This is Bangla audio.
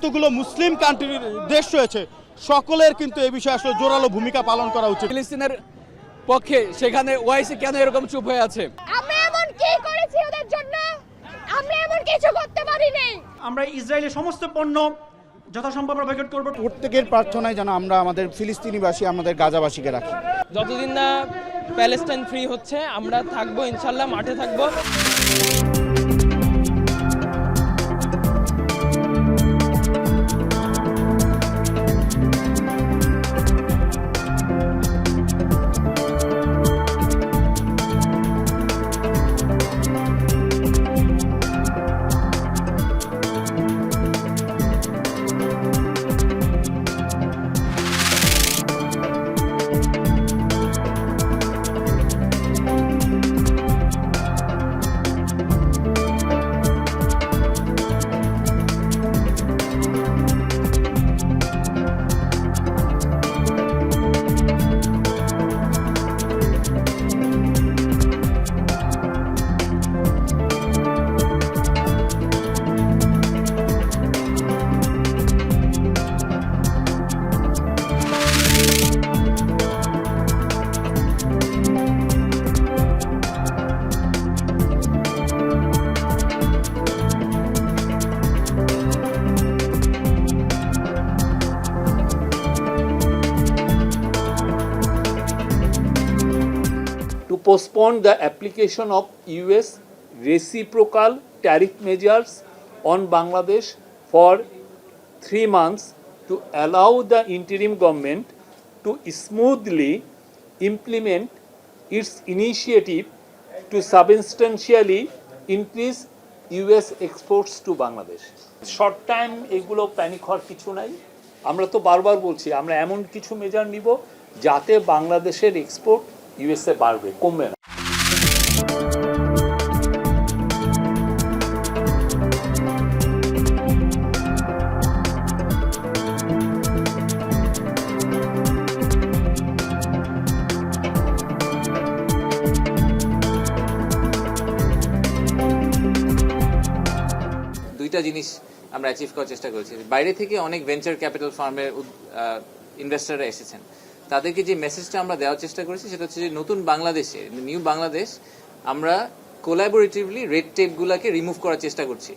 যতগুলো মুসলিম কান্ট্রির দেশ রয়েছে সকলের কিন্তু এই বিষয়ে আসলে জোরালো ভূমিকা পালন করা উচিত। ফিলিস্তিনের পক্ষে সেখানে ওআইসি কেন এরকম চুপ হয়ে আছে? আমরা এমন কি করেছি ওদের জন্য? আমরা এমন কিছু করতে পারিনি। আমরা ইসরায়েলের সমস্ত পণ্য যথাসম্ভব বয়কট করব। প্রত্যেকের প্রার্থনায় যেন আমরা আমাদের ফিলিস্তিনিবাসী আমাদের গাজাবাসীকে রাখি। যতদিন না প্যালেস্টাইন ফ্রি হচ্ছে আমরা থাকবো, ইনশাল্লাহ মাঠে থাকবো। To postpone the application of US reciprocal tariff measures on Bangladesh for 3 months to allow the interim government to smoothly implement its initiative to substantially increase US exports to Bangladesh. Short time এগুলো প্যানিক হওয়ার কিছু নাই। আমরা তো বারবার বলছি আমরা এমন কিছু মেজার নিব যাতে বাংলাদেশের এক্সপোর্ট ইউএসএ বাড়বে, কমবে না। দুইটা জিনিস আমরা অ্যাচিভ করার চেষ্টা করেছি। বাইরে থেকে অনেক ভেঞ্চার ক্যাপিটাল ফার্মের ইনভেস্টররা এসেছেন, তাদেরকে যে মেসেজটা আমরা দেওয়ার চেষ্টা করেছি সেটা হচ্ছে যে নতুন বাংলাদেশে, নিউ বাংলাদেশ, আমরা কোলাবোরেটিভলি রেড টেপগুলোকে রিমুভ করার চেষ্টা করছি।